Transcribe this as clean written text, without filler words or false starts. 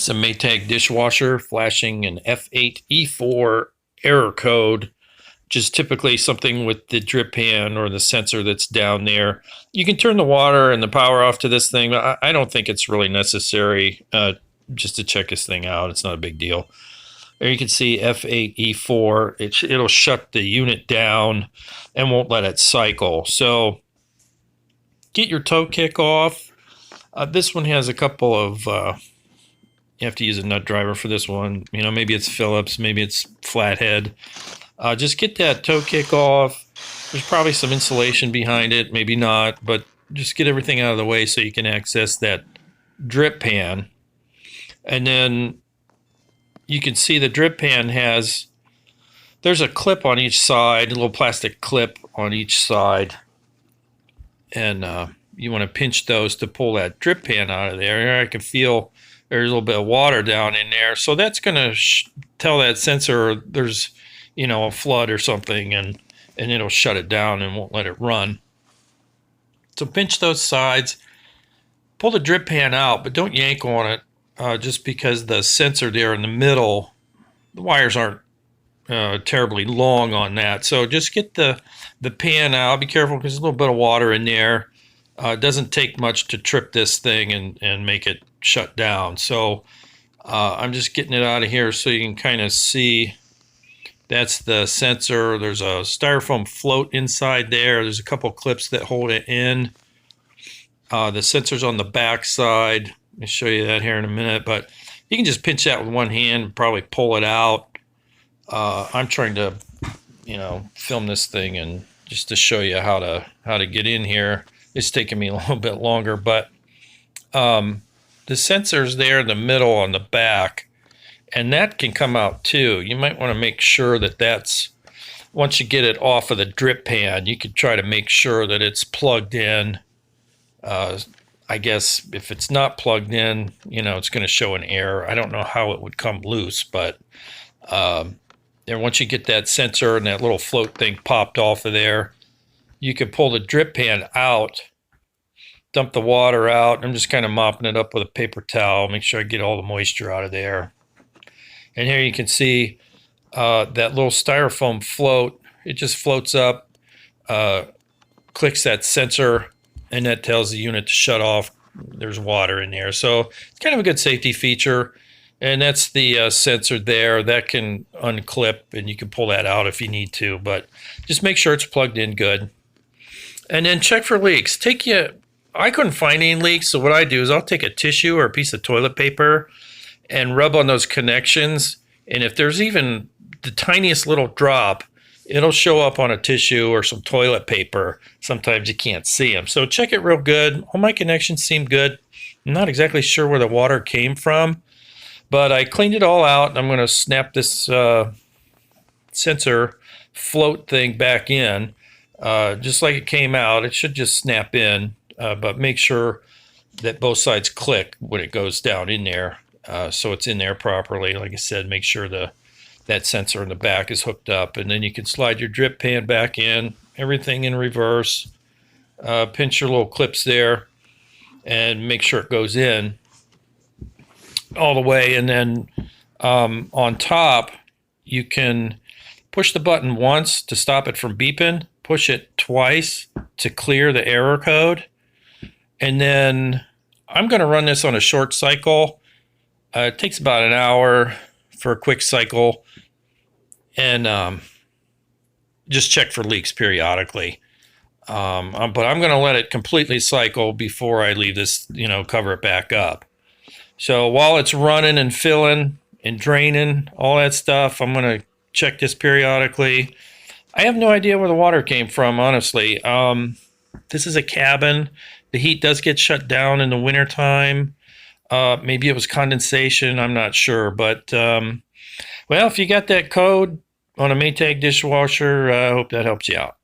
It's a maytag dishwasher flashing an F8-E4 error code, which is typically something with the drip pan or the sensor that's down there. You can turn the water and the power off to this thing, but I don't think it's really necessary just to check this thing out. It's not a big deal. There you can see F8-E4. It'll shut the unit down and won't let it cycle. So get your toe kick off. This one has a couple of you have to use a nut driver for this one. You know, maybe it's Phillips, maybe it's flathead. Just get that toe kick off. There's probably some insulation behind it, maybe not, but just get everything out of the way so you can access that drip pan. And then you can see the drip pan there's a clip on each side, a little plastic clip on each side. And you want to pinch those to pull that drip pan out of there. I can feel there's a little bit of water down in there. So that's going to tell that sensor there's, you know, a flood or something, and it'll shut it down and won't let it run. So pinch those sides, pull the drip pan out, but don't yank on it just because the sensor there in the middle, the wires aren't terribly long on that. So just get the pan out. Be careful because there's a little bit of water in there. It doesn't take much to trip this thing and make it shut down. So I'm just getting it out of here so you can kind of see that's the sensor. There's a styrofoam float inside there. There's a couple clips that hold it in. The sensor's on the back side. Let me show you that here in a minute, but you can just pinch that with one hand and probably pull it out. I'm trying to, you know, film this thing and just to show you how to get in here. It's taking me a little bit longer, but the sensor's there in the middle on the back, and that can come out too. You might want to make sure that that's, once you get it off of the drip pan, you could try to make sure that it's plugged in. I guess if it's not plugged in, you know, it's going to show an error. I don't know how it would come loose, but and once you get that sensor and that little float thing popped off of there, you can pull the drip pan out, dump the water out. I'm just kind of mopping it up with a paper towel, make sure I get all the moisture out of there. And here you can see that little styrofoam float. It just floats up, clicks that sensor, and that tells the unit to shut off. There's water in there. So it's kind of a good safety feature. And that's the sensor there. That can unclip, and you can pull that out if you need to, but just make sure it's plugged in good. And then check for leaks. I couldn't find any leaks, so what I do is I'll take a tissue or a piece of toilet paper and rub on those connections. And if there's even the tiniest little drop, it'll show up on a tissue or some toilet paper. Sometimes you can't see them. So check it real good. All my connections seem good. I'm not exactly sure where the water came from, but I cleaned it all out. I'm going to snap this sensor float thing back in. Just like it came out. It should just snap in, but make sure that both sides click when it goes down in there, so it's in there properly. Like I said, make sure that sensor in the back is hooked up, and then you can slide your drip pan back in, everything in reverse, pinch your little clips there, and make sure it goes in all the way. And then on top, you can push the button once to stop it from beeping, push it twice to clear the error code. And then I'm going to run this on a short cycle. It takes about an hour for a quick cycle. And just check for leaks periodically. But I'm going to let it completely cycle before I leave this, you know, cover it back up. So while it's running and filling and draining, all that stuff, I'm going to check this periodically. I have no idea where the water came from, honestly. This is a cabin. The heat does get shut down in the wintertime. Maybe it was condensation. I'm not sure. But, well, if you got that code on a Maytag dishwasher, I hope that helps you out.